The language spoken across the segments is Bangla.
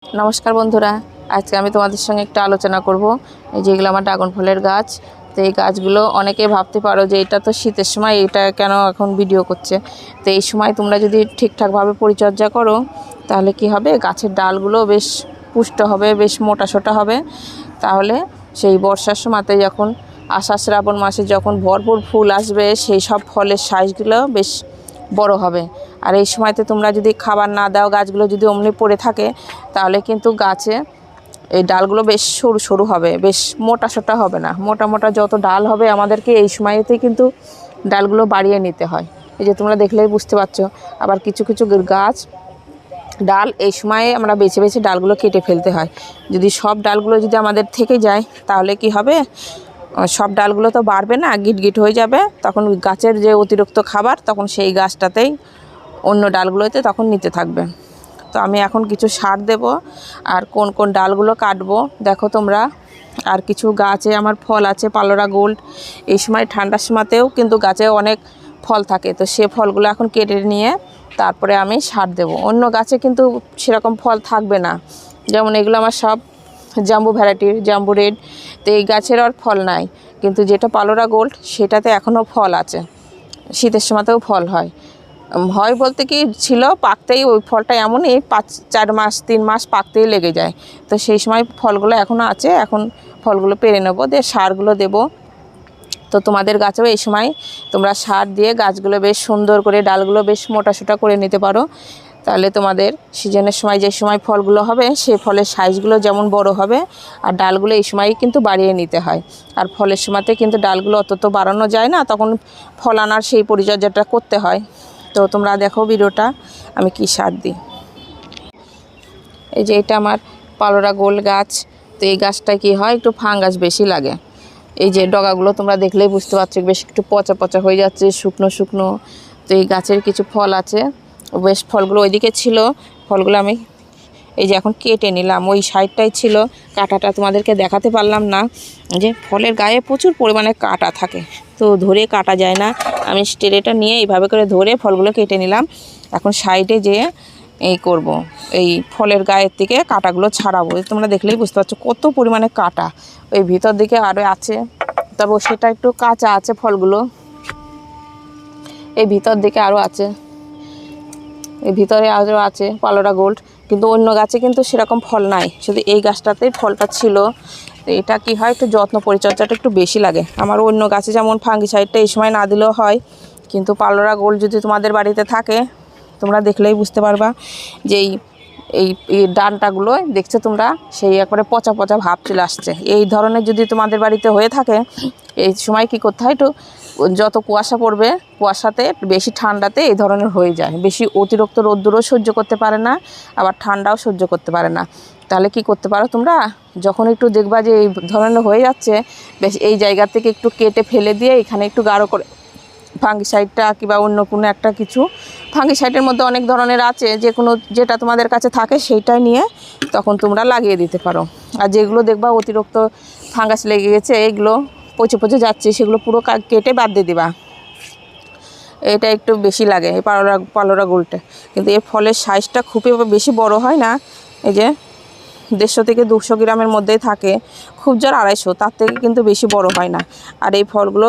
নমস্কার বন্ধুরা, আজকে আমি তোমাদের সঙ্গে একটু আলোচনা করব। এই যেগুলো আমার ড্রাগন ফলের গাছ। তো এই গাছগুলো অনেকে ভাবতে পারো যে এটা তো শীতের সময়, এটা কেন এখন ভিডিও করছে। তো এই সময় তোমরা যদি ঠিকঠাকভাবে পরিচর্যা করো তাহলে কি হবে, গাছের ডালগুলো বেশ পুষ্ট হবে, বেশ মোটাসোটা হবে। তাহলে সেই বর্ষার সময়তে যখন আষাঢ় শ্রাবণ মাসে যখন ভরপুর ফুল আসবে, সেই সব ফলের সাইজগুলো বেশ বড় হবে। আর এই সময়তে তোমরা যদি খাবার না দাও, গাছগুলো যদি অমনি পড়ে থাকে, তাহলে কিন্তু গাছে এই ডালগুলো বেশ সরু সরু হবে, বেশ মোটা সোটা হবে না। মোটা মোটা যত ডাল হবে আমাদেরকে এই সময়তেই কিন্তু ডালগুলো বাড়িয়ে নিতে হয়। এই যে তোমরা দেখলেই বুঝতে পারছো। আবার কিছু কিছু গাছ ডাল এই সময়ে আমরা বেছে বেছে ডালগুলো কেটে ফেলতে হয়। যদি সব ডালগুলো যদি আমাদের থেকে যায় তাহলে কি হবে, সব ডালগুলো তো বাড়বে না, গিট হয়ে যাবে। তখন গাছের যে অতিরিক্ত খাবার তখন সেই গাছটাতেই অন্য ডালগুলোতে তখন নিতে থাকবে। তো আমি এখন কিছু সার দেব আর কোন কোন ডালগুলো কাটবো দেখো তোমরা। আর কিছু গাছে আমার ফল আছে, পালোরা গোল্ড। এই সময় ঠান্ডার সময়তেও কিন্তু গাছে অনেক ফল থাকে, তো সে ফলগুলো এখন কেটে নিয়ে তারপরে আমি সার দেব। অন্য গাছে কিন্তু সেরকম ফল থাকবে না, যেমন এগুলো আমার সব জাম্বু ভ্যারাইটির, জাম্বু রেড। তো এই গাছের আর ফল নাই, কিন্তু যেটা পালোরা গোল্ড সেটাতে এখনও ফল আছে। শীতের সময়তেও ফল হয় বলতে কি ছিল, পাকতেই ওই ফলটা এমনই 5-4 মাস 3 মাস পাকতেই লেগে যায়। তো সেই সময় ফলগুলো এখনও আছে, এখন ফলগুলো পেরে নেবো, দিয়ে সারগুলো দেব। তো তোমাদের গাছেও এই সময় তোমরা সার দিয়ে গাছগুলো বেশ সুন্দর করে ডালগুলো বেশ মোটাসোটা করে নিতে পারো। তাহলে তোমাদের সিজনের সময় যে সময় ফলগুলো হবে সেই ফলের সাইজগুলো যেমন বড় হবে। আর ডালগুলো এই সময়ই কিন্তু বাড়িয়ে নিতে হয়। আর ফলের সময়তে কিন্তু ডালগুলো অত তো বাড়ানো যায় না, তখন ফল আনার সেই পরিচর্যাটা করতে হয়। তো তোমরা দেখো ভিডিওটা আমি কি সার দিই। এই যে এটা আমার পালোরা গোল্ড গাছ। তো এই গাছটায় কি হয়, একটু ফাঙ্গাস বেশি লাগে। এই যে ডগাগুলো তোমরা দেখলেই বুঝতে পারছো, বেশ একটু পচা পচা হয়ে যাচ্ছে, শুকনো শুকনো। তো এই গাছের কিছু ফল আছে, বেশ ফলগুলো ওইদিকে ছিল, ফলগুলো আমি এই যে এখন কেটে নিলাম। ওই সাইডটাই ছিল, কাঁটাটা তোমাদেরকে দেখাতে পারলাম না। যে ফলের গায়ে প্রচুর পরিমাণে কাঁটা থাকে, তো ধরে কাটা যায় না। আমি স্টেরেটা নিয়ে এইভাবে করে ধরে ফলগুলো কেটে নিলাম। এখন সাইডে যেয়ে এই করব, এই ফলের গায়ের থেকে কাঁটাগুলো ছাড়াবো। তোমরা দেখলেই বুঝতে পারছো কত পরিমাণে কাঁটা। ওই ভিতর দিকে আরও আছে, তবে সেটা একটু কাঁচা আছে ফলগুলো। এই ভিতর দিকে আরও আছে, এই ভিতরে আরও আছে পালোরা গোল্ড। কিন্তু অন্য গাছে কিন্তু সেরকম ফল নাই, শুধু এই গাছটাতেই ফলটা ছিল। তো এটা কি হয়, একটু যত্ন পরিচর্যাটা একটু বেশি লাগে। আমার অন্য গাছে যেমন ফাঙ্গিসাইডটা এই সময় না দিলেও হয়, কিন্তু পালোরা গোল্ড যদি তোমাদের বাড়িতে থাকে তোমরা দেখলেই বুঝতে পারবা যে এই ডানটাগুলো দেখছো তোমরা, সেই একবারে পচা পচা ভাব চলে আসছে। এই ধরনের যদি তোমাদের বাড়িতে হয়ে থাকে, এই সময় কি করতে হয়, একটু যত কুয়াশা পড়বে, কুয়াশাতে বেশি ঠান্ডাতে এই ধরনের হয়ে যায়। বেশি অতিরিক্ত রোদ্দুরও সহ্য করতে পারে না, আবার ঠান্ডাও সহ্য করতে পারে না। তাহলে কি করতে পারো তোমরা, যখন একটু দেখবা যে এই ধরনের হয়ে যাচ্ছে, বেশ এই জায়গা থেকে একটু কেটে ফেলে দিয়ে এখানে একটু গাঢ় করে ফাঙ্গিসাইডটা কিংবা অন্য কোনো একটা কিছু, ফাঙ্গিসাইডের মধ্যে অনেক ধরনের আছে, যে কোনো যেটা তোমাদের কাছে থাকে সেইটাই নিয়ে তখন তোমরা লাগিয়ে দিতে পারো। আর যেগুলো দেখবা অতিরিক্ত ফাঙ্গাস লেগে গেছে, এইগুলো পচে পচে যাচ্ছে, সেগুলো পুরো কেটে বাদ দিয়ে দিবা। এটা একটু বেশি লাগে এই পালোরা গোল্ডে, কিন্তু এর ফলের সাইজটা খুবই বেশি বড় হয় না। এই যে 150 থেকে 200 গ্রামের মধ্যেই থাকে, খুব জোর 250, তার থেকে কিন্তু বেশি বড় হয় না। আর এই ফলগুলো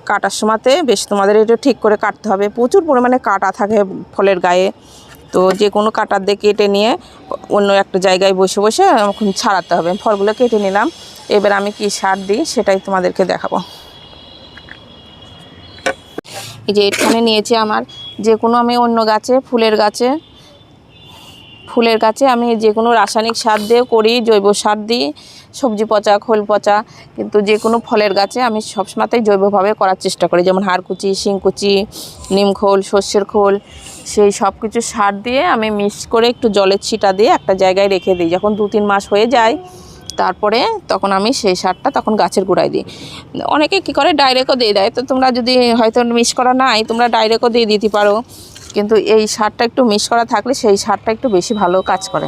কাটার সময়তে বেশ তোমাদের এটা ঠিক করে কাটতে হবে, প্রচুর পরিমাণে কাটা থাকে ফলের গায়ে। তো যে কোনো কাটার দিয়ে কেটে নিয়ে অন্য একটা জায়গায় বসে বসে এখন ছাড়াতে হবে। ফলগুলো কেটে নিলাম, এবার আমি কি সার দিই সেটাই তোমাদেরকে দেখাবো। এই যে এখানে নিয়েছি আমার যে কোনো, আমি অন্য গাছে ফুলের গাছে আমি যে কোনো রাসায়নিক সার দিয়ে করি, জৈব সার দিই, সবজি পচা, খোল পচা। কিন্তু যে কোনো ফলের গাছে আমি সবসময়তেই জৈবভাবে করার চেষ্টা করি, যেমন হাড়কুচি, শিংকুচি, নিম খোল, সর্ষের খোল, সেই সব কিছু সার দিয়ে আমি মিক্স করে একটু জলের ছিটা দিয়ে একটা জায়গায় রেখে দিই। যখন 2-3 মাস হয়ে যায় তারপরে তখন আমি সেই সারটা তখন গাছের গোড়ায় দিই। অনেকে কী করে ডাইরেক্টও দিয়ে দেয়, তো তোমরা যদি হয়তো মিক্স করা নাই, তোমরা ডাইরেক্টও দিয়ে দিতে পারো। কিন্তু এই সারটা একটু মিক্স করা থাকলে সেই সারটা একটু বেশি ভালো কাজ করে।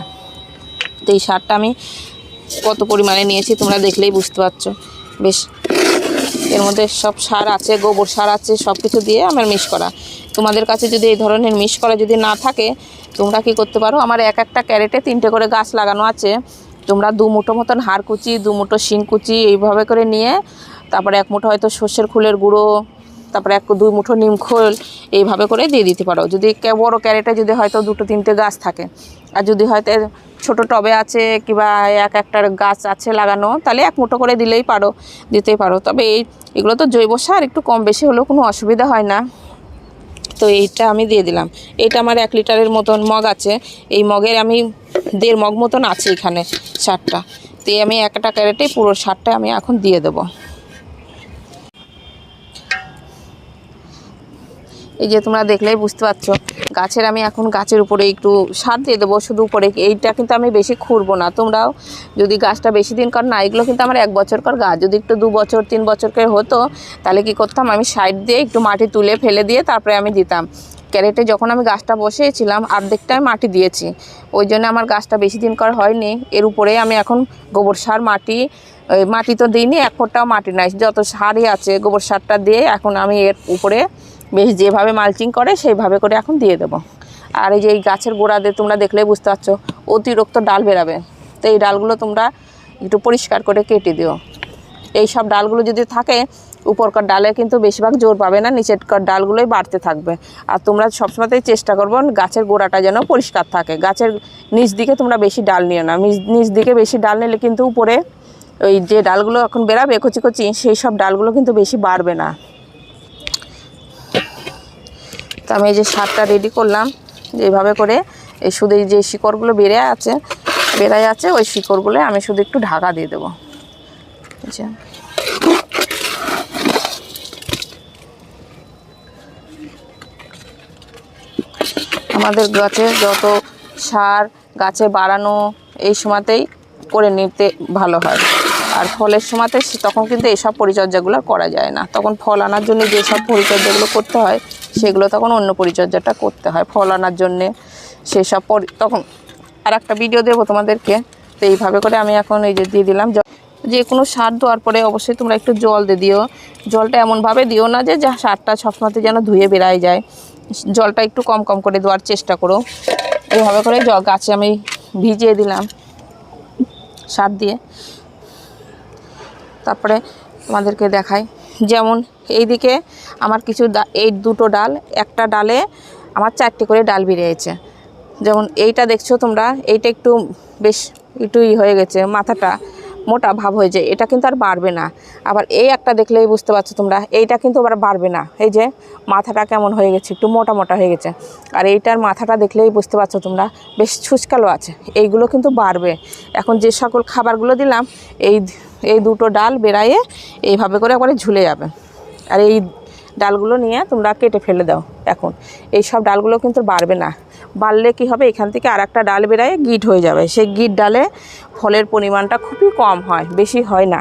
তো এই সারটা আমি কত পরিমাণে নিয়েছি তোমরা দেখলেই বুঝতে পারছো। বেশ এর মধ্যে সব সার আছে, গোবর সার আছে, সব কিছু দিয়ে আমার মিক্স করা। তোমাদের কাছে যদি এই ধরনের মিক্স করা যদি না থাকে, তোমরা কি করতে পারো, আমার এক একটা ক্যারেটে 3টে করে গাছ লাগানো আছে, তোমরা 2 মুঠো মতন হাড় কুচি, 2 মুঠো শিং কুচি এইভাবে করে নিয়ে, তারপরে 1 মুঠো হয়তো সর্ষের খোলের গুঁড়ো, তারপরে 2 মুঠো নিম খোল এইভাবে করে দিয়ে দিতে পারো। যদি বড় ক্যারেটে যদি হয়তো 2-3টে গাছ থাকে, আর যদি হয়তো ছোট টবে আছে কিংবা এক একটা গাছ আছে লাগানো, তাহলে 1 মুঠো করে দিতেই পারো। তবে এগুলো তো জৈব সার, একটু কম বেশি হলেও কোনো অসুবিধা হয় না। তো এইটা আমি দিয়ে দিলাম। এটা আমার 1 লিটারের মতন মগ আছে, এই মগের আমি 1.5 মগ মতন আছে এখানে সারটা। তো আমি একটা ক্যারেটে পুরো সারটা আমি এখন দিয়ে দেবো। এই যে তোমরা দেখলেই বুঝতে পারছো, গাছের আমি এখন গাছের উপরে একটু সার দিয়ে দেবো শুধু উপরে। এইটা কিন্তু আমি বেশি খুঁড়বো না। তোমরাও যদি গাছটা বেশি দিন কর না, এগুলো কিন্তু আমার 1 বছরকার গাছ, যদি একটু 2 বছর 3 বছরকার হতো তাহলে কি করতাম, আমি সাইড দিয়ে একটু মাটি তুলে ফেলে দিয়ে তারপরে আমি দিতাম। ক্যারেটে যখন আমি গাছটা বসিয়েছিলাম অর্ধেকটাই মাটি দিয়েছি, ওই জন্য আমার গাছটা বেশি দিন কর হয়নি। এর উপরে আমি এখন গোবর সার, মাটি তো দিইনি, 1 ফোঁটাও মাটি নাই, যত সারই আছে গোবর সারটা দিয়ে এখন আমি এর উপরে বেশ যেভাবে মালচিং করে সেইভাবে করে এখন দিয়ে দেবো। আর এই যে এই গাছের গোড়াতে তোমরা দেখলেই বুঝতে পারছো অতিরিক্ত ডাল বেরাবে, তো এই ডালগুলো তোমরা একটু পরিষ্কার করে কেটে দিও। এই সব ডালগুলো যদি থাকে, উপরকার ডালে কিন্তু বেশিরভাগ জোর পাবে না, নিচেরকার ডালগুলোই বাড়তে থাকবে। আর তোমরা সবসময়তেই চেষ্টা করবো গাছের গোড়াটা যেন পরিষ্কার থাকে। গাছের নিচ দিকে তোমরা বেশি ডাল নিও না, নিচ দিকে বেশি ডাল নিলে কিন্তু উপরে ওই যে ডালগুলো এখন বেরাবে কচি কচি, সেই সব ডালগুলো কিন্তু বেশি বাড়বে না। তো আমি এই যে সারটা রেডি করলাম, এইভাবে করে এই শুধু এই যে শিকড়গুলো বেড়ায় আছে ওই শিকড়গুলো আমি শুধু একটু ঢাকা দিয়ে দেবো। আমাদের গাছের যত সার গাছে বাড়ানো এই সময়তেই করে নিতে ভালো হয়, আর ফলের সময়তে তখন কিন্তু এইসব পরিচর্যাগুলো করা যায় না। তখন ফল আনার জন্য যেসব পরিচর্যাগুলো করতে হয় সেগুলো তখন অন্য পরিচর্যাটা করতে হয় ফল আনার জন্যে। সেসব তখন আর একটা ভিডিও দেবো তোমাদেরকে। তো এইভাবে করে আমি এখন এই যে দিয়ে দিলাম। যে কোনো সার দেওয়ার পরে অবশ্যই তোমরা একটু জল দিয়ে দিও। জলটা এমনভাবে দিও না যে সারটা সবসময় যেন ধুয়ে বেরায় যায়, জলটা একটু কম কম করে দেওয়ার চেষ্টা করো। এইভাবে করে গাছে আমি ভিজিয়ে দিলাম সার দিয়ে। তারপরে তোমাদেরকে দেখাই, যেমন এইদিকে আমার কিছু এই 2টো ডাল, একটা ডালে আমার 4টে করে ডাল বেরিয়েছে। যেমন এইটা দেখছো তোমরা, এইটা একটু বেশ একটু হয়ে গেছে, মাথাটা মোটা ভাব হয়ে যায়, এটা কিন্তু আর বাড়বে না। আবার এই একটা দেখলেই বুঝতে পারছো তোমরা, এইটা কিন্তু আবার বাড়বে না। এই যে মাথাটা কেমন হয়ে গেছে, একটু মোটা মোটা হয়ে গেছে। আর এইটার মাথাটা দেখলেই বুঝতে পারছো তোমরা বেশ ছুচকালো আছে, এইগুলো কিন্তু বাড়বে। এখন যে সকল খাবারগুলো দিলাম এই 2টো ডাল বেরায়ে এইভাবে করে একবারে ঝুলে যাবে। আর এই ডালগুলো নিয়ে তোমরা কেটে ফেলে দাও। এখন এই সব ডালগুলো কিন্তু বাড়বে না, বাড়লে কি হবে, এখান থেকে আর একটা ডাল বেরায়ে গিট হয়ে যাবে। সেই গিট ডালে ফলের পরিমাণটা খুবই কম হয়, বেশি হয় না।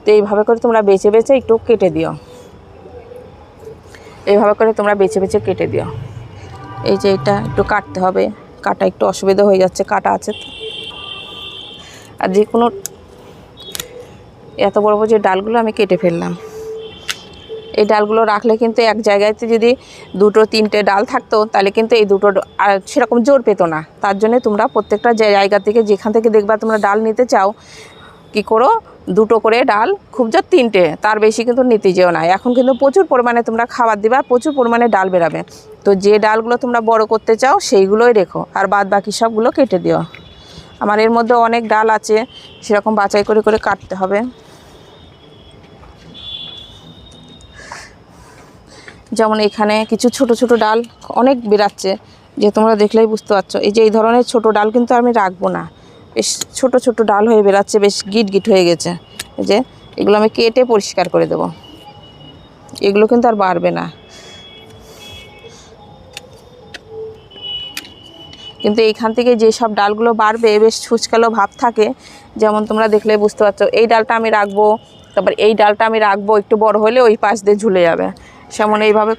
তো এইভাবে করে তোমরা বেছে বেছে একটু কেটে দিও। এইভাবে করে তোমরা বেছে বেছে কেটে দিও। এই যে এটা একটু কাটতে হবে, কাটা একটু অসুবিধা হয়ে যাচ্ছে, কাটা আছে তো। আর যে কোনো এত বড় বড় যে ডালগুলো আমি কেটে ফেললাম, এই ডালগুলো রাখলে কিন্তু এক জায়গাতে যদি 2-3টে ডাল থাকতো তাহলে কিন্তু এই 2টো আর সেরকম জোর পেতো না। তার জন্য তোমরা প্রত্যেকটা জায়গা থেকে যেখান থেকে দেখবা তোমরা ডাল নিতে চাও, কি করো 2টো করে ডাল, খুব জোর 3টে, তার বেশি কিন্তু নিতে যেও না। এখন কিন্তু প্রচুর পরিমাণে তোমরা খাবার দিবা, প্রচুর পরিমাণে ডাল বেরাবে। তো যে ডালগুলো তোমরা বড় করতে চাও সেইগুলোই রেখো, আর বাদ বাকি সবগুলো কেটে দিও। আমার এর মধ্যে অনেক ডাল আছে, সেরকম বাছাই করে করে কাটতে হবে। যেমন এখানে কিছু ছোট ছোট ডাল অনেক বেরাচ্ছে, যে তোমরা দেখলেই বুঝতে পারছো। এই যে এই ধরনের ছোট ডাল কিন্তু আমি রাখবো না, বেশ ছোট ছোট ডাল হয়ে বেরাচ্ছে, বেশ গিট গিট হয়ে গেছে। এই যে এগুলো আমি কেটে পরিষ্কার করে দেবো, এগুলো কিন্তু আর বাড়বে না। কিন্তু এইখান থেকে যে সব ডালগুলো বাড়বে বেশ ছুচকালো ভাব থাকে, যেমন তোমরা দেখলেই বুঝতে পারছো। এই ডালটা আমি রাখবো, তারপর এই ডালটা আমি রাখবো, একটু বড় হলে ওই পাশ দিয়ে ঝুলে যাবে। সেমন এইভাবে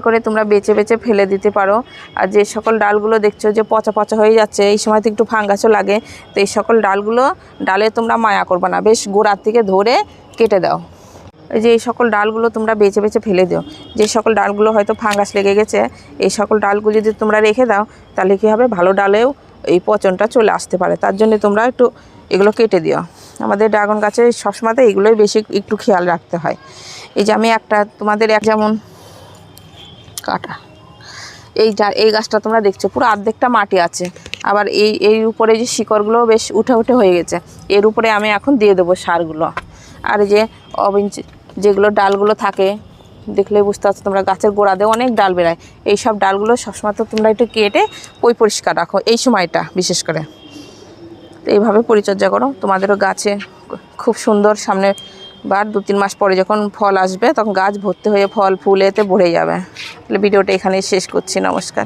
করে তোমরা বেছে বেছে ফেলে দিতে পারো। আর যে সকল ডালগুলো দেখছো যে পচা পচা হয়ে যাচ্ছে, এই সময় তো একটু ফাঙ্গাসও লাগে, তো এই সকল ডালে তোমরা মায়া করবে না, বেশ গোড়ার থেকে ধরে কেটে দাও। এই যে এই সকল ডালগুলো তোমরা বেছে বেছে ফেলে দিও। যে সকল ডালগুলো হয়তো ফাঙ্গাস লেগে গেছে, এই সকল ডালগুলো যদি তোমরা রেখে দাও তাহলে কী হবে, ভালো ডালেও এই পচনটা চলে আসতে পারে। তার জন্য তোমরা একটু এগুলো কেটে দিও। আমাদের ড্রাগন গাছে সবসময়তে এগুলোই বেশি একটু খেয়াল রাখতে হয়। এই যে আমি একটা তোমাদের যেমন কাটা এই গাছটা তোমরা দেখছো পুরো অর্ধেকটা মাটি আছে, আবার এই উপরে যে শিকড়গুলো বেশ উঠে উঠে হয়ে গেছে, এর উপরে আমি এখন দিয়ে দেবো সারগুলো। আর এই যে যেগুলো ডালগুলো থাকে দেখলেই বুঝতে পারছো তোমরা, গাছের গোড়াতে অনেক ডাল বেরায়, এই সব ডালগুলো সবসময় তো তোমরা একটু কেটে পরিষ্কার রাখো এই সময়টা বিশেষ করে। তো এইভাবে পরিচর্যা করো, তোমাদেরও গাছে খুব সুন্দর সামনে বার 2-3 মাস পরে যখন ফল আসবে তখন গাছ ভর্তি হয়ে ফল ফুল এতে ভরে যাবে। তাহলে ভিডিওটা এখানেই শেষ করছি, নমস্কার।